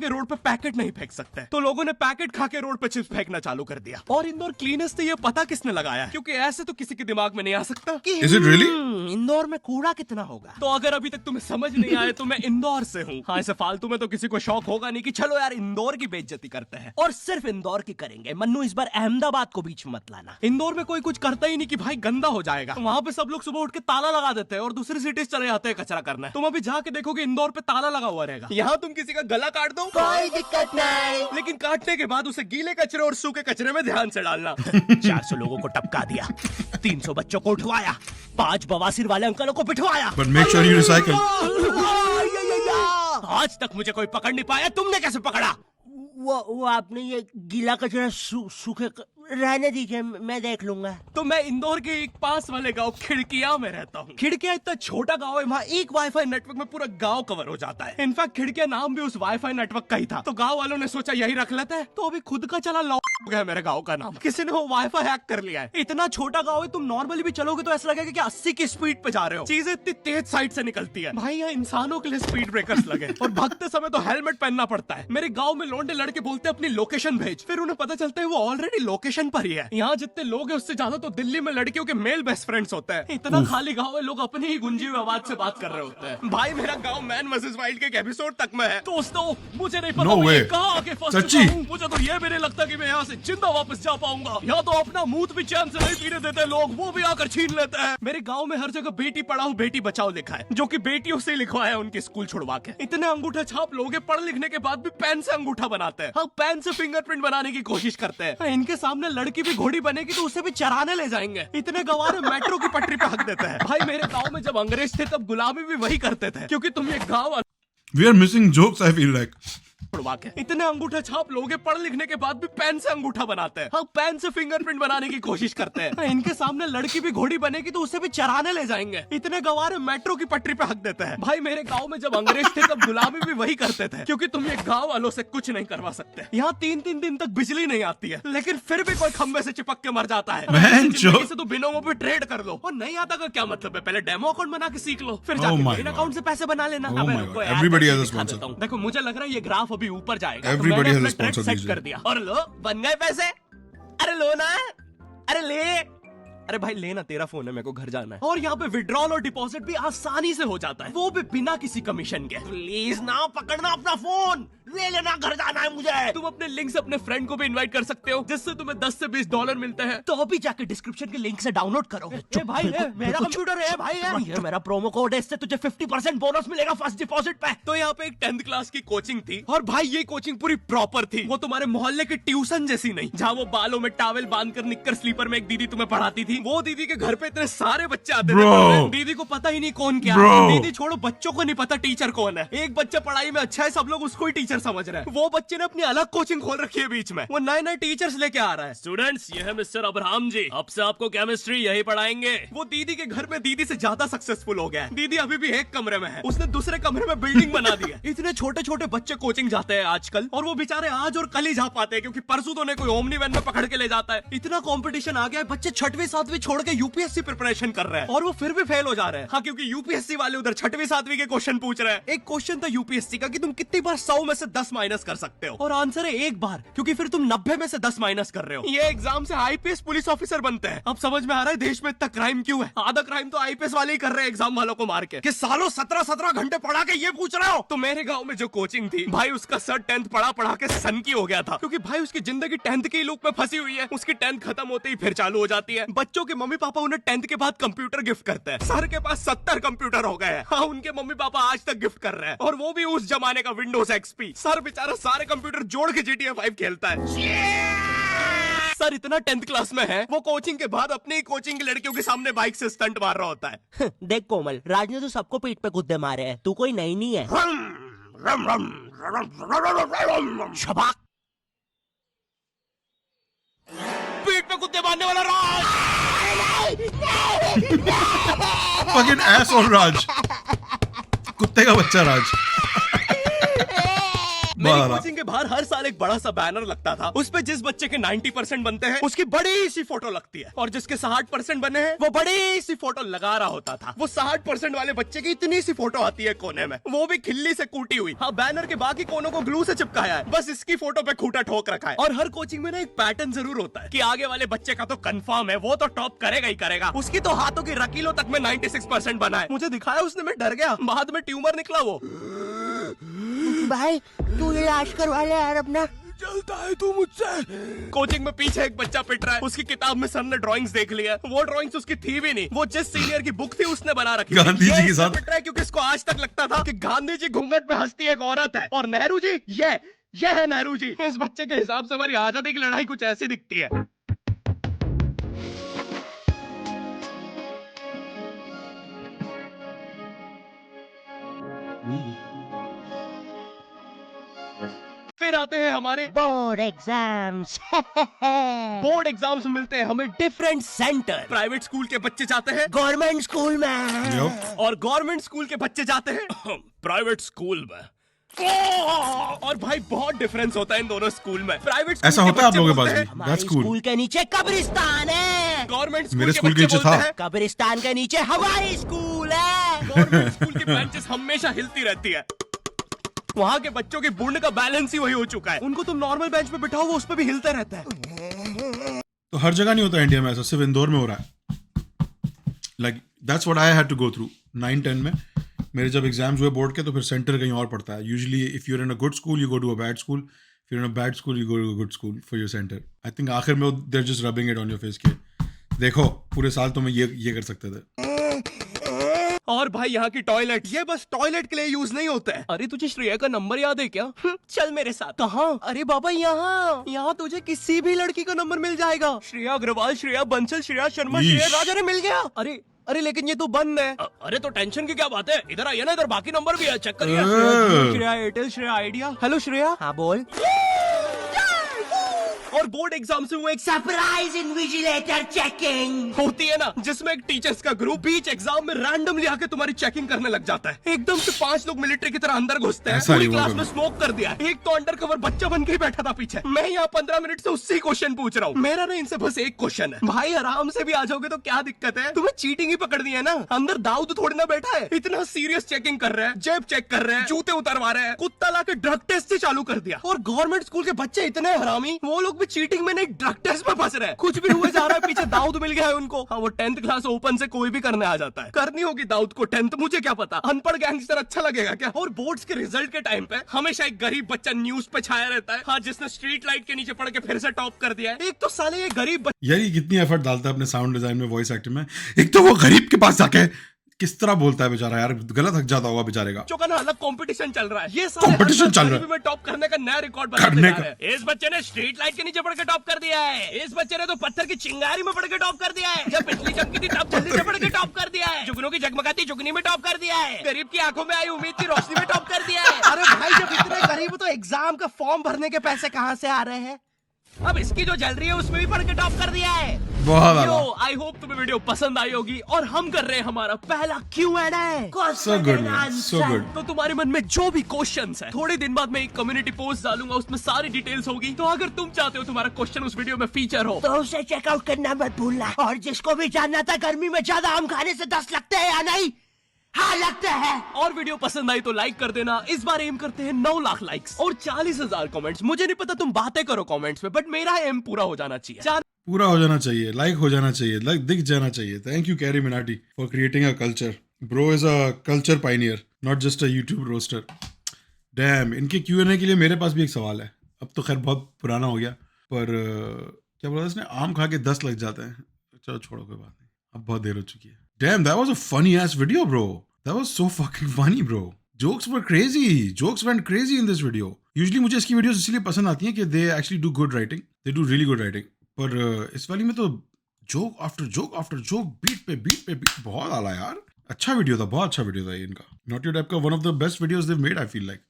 के रोड पे पैकेट नहीं फेंक सकते, तो लोगों ने पैकेट खा के रोड पे चिप्स फेंकना चालू कर दिया। और इंदौर क्लीनेस्ट से ये पता किसने लगाया, क्योंकि ऐसे तो किसी के दिमाग में नहीं आ सकता कि Is it really? इंदौर में कूड़ा कितना होगा। तो अगर अभी तक तुम्हें समझ नहीं आए तो मैं इंदौर से हूँ। हाँ, ऐसे फालतू में तो किसी को शौक होगा नहीं कि चलो यार इंदौर की बेइज्जती करते हैं, और सिर्फ इंदौर की करेंगे। मन्नू, इस बार अहमदाबाद को बीच में मत लाना। इंदौर में कोई कुछ करता ही नहीं कि भाई गंदा हो जाएगा, तो वहाँ पे सब लोग सुबह उठ के ताला लगा देते हैं और दूसरी सिटीज चले जाते हैं कचरा करना। तुम अभी जाके देखोगे इंदौर पे ताला लगा हुआ रहेगा। यहाँ तुम किसी का गला काट दो कोई दिक्कत नहीं, लेकिन काटने के बाद उसे गीले कचरे और सूखे कचरे में ध्यान से डालना। 400 लोगों को टपका दिया, 300 बच्चों को उठवाया, 5 बवासीर वाले अंकलों को पिटवाया। But make sure you recycle. आज तक मुझे कोई पकड़ नहीं पाया, तुमने कैसे पकड़ा? वो आपने ये गीला कचरा सूखे रहने दीजिए, मैं देख लूंगा। तो मैं इंदौर के एक पास वाले गांव खिड़किया में रहता हूँ। खिड़किया इतना छोटा गांव है, वहाँ एक वाईफाई नेटवर्क में पूरा गांव कवर हो जाता है। इनफैक्ट खिड़किया नाम भी उस वाईफाई नेटवर्क का ही था, तो गांव वालों ने सोचा यही रख लेते हैं। तो अभी खुद का चला लॉ हो गया मेरे गांव का नाम, किसी ने वो वाईफाई हैक कर लिया है। इतना छोटा गांव है, तुम नॉर्मली भी चलोगे तो ऐसा लगेगा कि 80 की स्पीड पे जा रहे हो। चीजें इतनी तेज साइड से निकलती है भाई, यहाँ इंसानों के लिए स्पीड ब्रेकर्स लगे। और भागते समय तो हेलमेट पहनना पड़ता है। मेरे गाँव में लौंडे लड़के बोलते अपनी लोकेशन भेज, फिर उन्हें पता चलता है वो ऑलरेडी लोकेशन पर ही है। यहाँ जितने लोग हैं उससे ज्यादा तो दिल्ली में लड़कियों के मेल बेस्ट फ्रेंड्स होते हैं। इतना खाली गांव है, लोग अपनी ही गुंजी हुई आवाज से बात कर रहे होते हैं। भाई मेरा गांव मैन वर्सेस वाइल्ड के एक एपिसोड तक में है। दोस्तों मुझे नहीं पता No मैं way. कहाँ आके फंस सच्ची? चुका हूँ। मुझे तो ये भी नहीं लगता कि मैं यहाँ से जिंदा वापस जा पाऊंगा। यहाँ तो अपना मूत भी चैन से नहीं पीने देते लोग, वो भी आकर छीन लेते हैं। मेरे गाँव में हर जगह बेटी पढ़ाओ बेटी बचाओ लिखा है, जो कि बेटियों से लिखवाया उनके स्कूल छुड़वा के। इतने अंगूठा छाप लोग हैं, पढ़ लिखने के बाद भी पेन से अंगूठा बनाते हैं। हाँ, पेन से फिंगरप्रिंट बनाने की कोशिश करते हैं। इनके सामने लड़की भी घोड़ी बनेगी तो उसे भी चराने ले जाएंगे। इतने गवार मेट्रो की पटरी पे हक देते हैं। भाई मेरे गांव में जब अंग्रेज थे तब गुलामी भी वही करते थे, क्योंकि तुम ये गांव We are missing jokes, I feel like. छुड़वा के। इतने अंगूठा छाप लोग हैं, पढ़ लिखने के बाद भी पेन से अंगूठा बनाते हैं। हाँ, पेन से फिंगरप्रिंट बनाने की कोशिश करते हैं। इनके सामने लड़की भी घोड़ी बनेगी तो उसे भी चराने ले जाएंगे। इतने गवार मेट्रो की पटरी पे हक देते हैं। भाई मेरे गांव में जब अंग्रेज थे तब गुलामी भी वही करते थे, क्योंकि तुम ये गांव वालों से कुछ नहीं करवा सकते। यहाँ 3-3 दिन तक बिजली नहीं आती है, लेकिन फिर भी कोई खंबे से चिपक के मर जाता है। जिंदगी से तो बिनोमो पे ट्रेड कर लो, और नहीं आता का क्या मतलब है? पहले डेमो अकाउंट बना के सीख लो, फिर जाके मेन अकाउंट से पैसे बना लेना। Oh my God. Everybody has a sponsor. देखो मुझे लग रहा है ये ग्राफ अभी ऊपर जाएगा। Everybody तो has a मैंने अपना sponsor ट्रैक these सेट कर days. दिया, और लो बन गए पैसे। अरे लो ना, अरे ले। अरे भाई लेना, तेरा फोन है, मेरे को घर जाना है। और यहाँ पे विड्रॉल और डिपॉजिट भी आसानी से हो जाता है, वो भी बिना किसी कमीशन के। प्लीज ना पकड़ना अपना फोन, ले लेना, घर जाना है मुझे। तुम अपने लिंक से अपने फ्रेंड को भी इनवाइट कर सकते हो, जिससे तुम्हें 10 से 20 डॉलर मिलते हैं। तो अभी जाके डिस्क्रिप्शन के लिंक से डाउनलोड करो। भाई मेरा कंप्यूटर है भाई, ये मेरा प्रोमो कोड है, इससे तुझे 50% बोनस मिलेगा फर्स्ट डिपॉजिट पे। तो यहाँ पे एक 10th क्लास की कोचिंग थी, और भाई ये कोचिंग पूरी प्रॉपर थी। वो तुम्हारे मोहल्ले की ट्यूशन जैसी नहीं, जहाँ वो बालों में टावल बांधकर निक्कर स्लीपर में एक दीदी तुम्हें पढ़ाती थी। वो दीदी के घर पे इतने सारे बच्चे आते थे, दीदी को पता ही नहीं कौन क्या है। दीदी छोड़ो, बच्चों को नहीं पता टीचर कौन है। एक बच्चा पढ़ाई में अच्छा है, सब लोग उसको ही टीचर समझ रहे हैं। वो बच्चे ने अपनी अलग कोचिंग खोल रखी है बीच में, वो नए नए टीचर्स लेके आ रहा है। स्टूडेंट्स, ये है मिस्टर अब्राहम जी, अब से आपको केमिस्ट्री यही पढ़ाएंगे। वो दीदी के घर में दीदी से ज्यादा सक्सेसफुल हो गया है। दीदी अभी भी एक कमरे में है, उसने दूसरे कमरे में बिल्डिंग बना दी है। इतने छोटे छोटे बच्चे कोचिंग जाते हैं आजकल, और वो बेचारे आज और कल ही जा पाते हैं, क्योंकि परसों तो उन्हें कोई ओमनी वैन में पकड़ के ले जाता है। इतना कंपटीशन आ गया है, बच्चे 6वीं 7वीं छोड़ के यूपीएससी प्रिपरेशन कर रहे हैं, और वो फिर भी फेल हो जा रहे हैं। हाँ, क्योंकि यूपीएससी वाले उधर 6वीं 7वीं के क्वेश्चन पूछ रहे हैं। एक क्वेश्चन था यूपीएससी का कि तुम कितनी बार 100 में से 10 माइनस कर सकते हो, और आंसर है एक बार, क्योंकि फिर तुम 90 में से 10 माइनस कर रहे हो। ये एग्जाम से आईपीएस पुलिस ऑफिसर बनते हैं। अब समझ में आ रहा है देश में इतना क्राइम क्यों है। आधा क्राइम तो आईपीएस वाले ही कर रहे हैं एग्जाम वालों को मार के, कि सालों 17-17 घंटे पढ़ा के ये पूछ रहे हो। तो मेरे गाँव में जो कोचिंग थी भाई, उसका सर 10th पढ़ा के सन की हो गया था, क्योंकि भाई उसकी जिंदगी 10th के लूप में फंसी हुई है। उसकी 10th खत्म होते ही फिर चालू हो जाती है। बच्चों के मम्मी पापा उन्हें 10th के बाद कंप्यूटर गिफ्ट करते हैं। सर के पास 70 कंप्यूटर हो गए हैं। हाँ, उनके मम्मी पापा आज तक गिफ्ट कर रहे हैं, और वो भी उस जमाने का विंडोज एक्सपी। सर बेचारा सारे कंप्यूटर जोड़ के GTA 5 खेलता है। सर इतना 10th क्लास में है, वो कोचिंग के बाद अपनी ही कोचिंग की लड़कियों के सामने बाइक से स्टंट मार रहा होता है। देख कोमल, राज ने तो सबको पीठ पे कुत्ते मारे हैं, तू कोई नई नहीं है। शबाक, पीठ पे कुत्ते मारने वाला राज। Fucking asshole Raj. कुत्ते का बच्चा राज. मेरी वाह। कोचिंग के बाहर हर साल एक बड़ा सा बैनर लगता था, उस पे जिस बच्चे के 90% बनते हैं उसकी बड़ी सी फोटो लगती है, और जिसके 60% बने हैं वो बड़ी सी फोटो लगा रहा होता था। वो 60% वाले बच्चे की इतनी सी फोटो आती है कोने में, वो भी खिल्ली से कूटी हुई। हाँ, बैनर के बाकी कोनों को ग्लू से चिपकाया है, बस इसकी फोटो पे खूंटा ठोक रखा है। और हर कोचिंग में ना एक पैटर्न जरूर होता है कि आगे वाले बच्चे का तो कंफर्म है, वो तो टॉप करेगा ही करेगा। उसकी तो हाथों की रकीलों तक में 96% बना है। मुझे दिखाया उसने, मैं डर गया, बाद में ट्यूमर निकला वो। भाई तू इलाज करवा ले यार अपना। चलता है तू मुझसे। कोचिंग में पीछे एक बच्चा पिट रहा है, उसकी किताब में सर ने ड्राइंग्स देख लिया, वो ड्राइंग्स उसकी थी भी नहीं, वो जिस सीनियर की बुक थी उसने बना रखी। गांधी जी के साथ पिट रहा है क्योंकि इसको आज तक लगता था कि गांधी जी घूंघट में हंसती एक औरत है, और नेहरू जी ये है नेहरू जी। इस बच्चे के हिसाब से हमारी आजादी की लड़ाई कुछ ऐसी दिखती है। फिर आते हैं हमारे बोर्ड एग्जाम्स। बोर्ड एग्जाम्स में मिलते हैं हमें डिफरेंट सेंटर। प्राइवेट स्कूल के बच्चे जाते हैं गवर्नमेंट स्कूल में, Yup. और गवर्नमेंट स्कूल के बच्चे जाते हैं प्राइवेट स्कूल में। और भाई बहुत डिफरेंस होता है इन दोनों स्कूल में। प्राइवेट स्कूल ऐसा के होता है आप बच्चे लोगों के बोलते पास हैं, भी? हमारे That's cool. स्कूल के नीचे कब्रिस्तान है। गवर्नमेंट मेरे स्कूल स्कूल के के बच्चे नीचे बोलते था। हैं, कब्रिस्तान के नीचे हमारी स्कूल है। गवर्नमेंट स्कूल की बेंचेस हमेशा हिलती रहती है। वहाँ के बच्चों की बुंड का बैलेंस ही वही हो चुका है, उनको तुम नॉर्मल बेंच पे बिठाओ वो उस पे भी हिलते रहता है। तो हर जगह नहीं होता इंडिया में ऐसा, सिर्फ इंदौर में हो रहा है। Like that's what I had to go through 9-10 में। मेरे जब एग्जाम्स हुए बोर्ड के तो फिर सेंटर कहीं और पड़ता है। Usually if you are in a good school you go to a bad school, if you are in a bad school you go to a good school for your centre. I think आखिर में they are just rubbing it on your face के देखो पूरे साल तो मैं ये कर सकते थे। और भाई यहाँ की टॉयलेट, ये बस टॉयलेट के लिए यूज नहीं होता है। अरे तुझे श्रेया का नंबर याद है क्या? चल मेरे साथ। कहाँ? अरे बाबा यहाँ तुझे किसी भी लड़की का नंबर मिल जाएगा। श्रेया अग्रवाल, श्रेया बंसल, श्रेया शर्मा, ईश। श्रेया राजा ने मिल गया। अरे लेकिन ये तो बंद है। अरे तो टेंशन की क्या बात है, इधर आइए ना, इधर बाकी नंबर भी है, चेक करिए। Shreya Airtel, Shreya idea. Hello Shreya. हाँ बोल। और बोर्ड एग्जाम से वो एक सरप्राइज इन्विजिलेटर चेकिंग होती है ना, जिसमें एक टीचर्स का ग्रुप बीच एग्जाम में रैंडमली आके तुम्हारी चेकिंग करने लग जाता है। एकदम से 5 लोग मिलिट्री की तरह अंदर घुसते हैं। ऐसा पूरी नहीं हुआ क्लास में कभी। स्मोक कर दिया। एक तो अंडर कवर बच्चा बन के ही बैठा था पीछे। मैं यहाँ 15 मिनट से उससे क्वेश्चन पूछ रहा हूँ। मेरा ना इनसे बस एक क्वेश्चन है, भाई आराम से भी आ जाओगे तो क्या दिक्कत है? तुम्हें चीटिंग ही पकड़नी है ना, अंदर दाऊद थोड़ी ना बैठा है। इतना सीरियस चेकिंग कर रहे हैं, जेब चेक कर रहे हैं, जूते उतरवा रहे हैं, कुत्ता लाके ड्रग टेस्ट से चालू कर दिया। और गवर्नमेंट स्कूल के बच्चे इतने हरामी, वो लोग भी चीटिंग में नहीं ड्रग टेस्ट में फंस रहे हैं। कुछ भी हुए जा रहा है, पीछे दाऊद मिल गया है उनको। हाँ, वो 10th क्लास ओपन से कोई भी करने आ जाता है। करनी होगी दाऊद को 10th, मुझे क्या पता, अनपढ़ गैंगस्टर अच्छा लगेगा क्या? और बोर्ड्स के रिजल्ट के टाइम पे हमेशा एक गरीब बच्चा न्यूज पे छाया रहता है, हाँ, जिसने स्ट्रीट लाइट के नीचे पड़ के फिर से टॉप कर दिया है। एक तो साले ये गरीब यार ये कितनी एफर्ट डालता है अपने साउंड डिजाइन में, वॉइस एक्टिंग में। एक तो वो गरीब के पास जाके किस तरह बोलता है बेचारा, यार गलत हक जाता होगा बेचारे का। बच्चों का ना अलग कंपटीशन चल रहा है। ये साले Competition हर चल रहा है। गरीबी में टॉप करने का नया रिकॉर्ड बनाते करने जा का। रहे हैं। इस बच्चे ने स्ट्रीट लाइट के नीचे पड़ के टॉप कर दिया है। इस बच्चे ने तो पत्थर की चिंगारी में पड़ के टॉप कर दिया है। जब बिजली चमकी थी तब जल्दी से पड़ के टॉप कर दिया है। जुगनों की जगमगाती जुगनी में टॉप कर दिया है। गरीब की आंखों में आई उम्मीद की रोशनी में टॉप कर दिया है। अरे भाई जब इतने गरीब हो तो एग्जाम का फॉर्म भरने के पैसे कहाँ से आ रहे हैं? अब इसकी जो जल रही है उसमें भी पड़ के टॉप कर दिया है। बहुत यो, आला। आई होप तुम्हें वीडियो पसंद आई होगी, और हम कर रहे हैं हमारा पहला Q&A। So good man, so good. तो तुम्हारे मन में जो भी क्वेश्चंस है, थोड़े दिन बाद मैं एक कम्युनिटी पोस्ट डालूंगा, उसमें सारी डिटेल्स होगी। तो अगर तुम चाहते हो तुम्हारा क्वेश्चन उस वीडियो में फीचर हो, तो उसे चेकआउट करना मत भूलना। और जिसको भी जानना था गर्मी में ज्यादा आम खाने से 10 लगते हैं या नहीं, हाँ लगते हैं। और वीडियो पसंद आई तो लाइक कर देना। इस बार एम करते हैं 9 लाख लाइक्स और 40,000 कमेंट्स। मुझे नहीं पता तुम बातें करो कमेंट्स में, बट मेरा एम पूरा हो जाना चाहिए। पूरा हो जाना चाहिए, लाइक हो जाना चाहिए, लाइक दिख जाना चाहिए। Thank you Carry Minati for creating a culture. Bro is a culture pioneer, not just a YouTube roaster. Damn, इनके Q&A के लिए मेरे पास भी एक सवाल है। अब तो खैर बहुत पुराना हो गया, पर क्या बोला इसने, आम खा के 10 लग जाते हैं। चलो छोड़ो, कोई बात नहीं, अब बहुत देर हो चुकी है। Damn, that was a funny ass video, bro. That was so fucking funny, bro. Jokes were crazy. Jokes went crazy in this video. Usually मुझे इसकी वीडियोस इसलिए पसंद आती हैं कि they actually do good writing. They do really good writing. पर इस वाली में तो joke after joke after joke, beat पे beat बहुत आला यार। अच्छा वीडियो था, बहुत अच्छा वीडियो था ये इनका। Not Your Type का one of the best videos they've made, I feel like.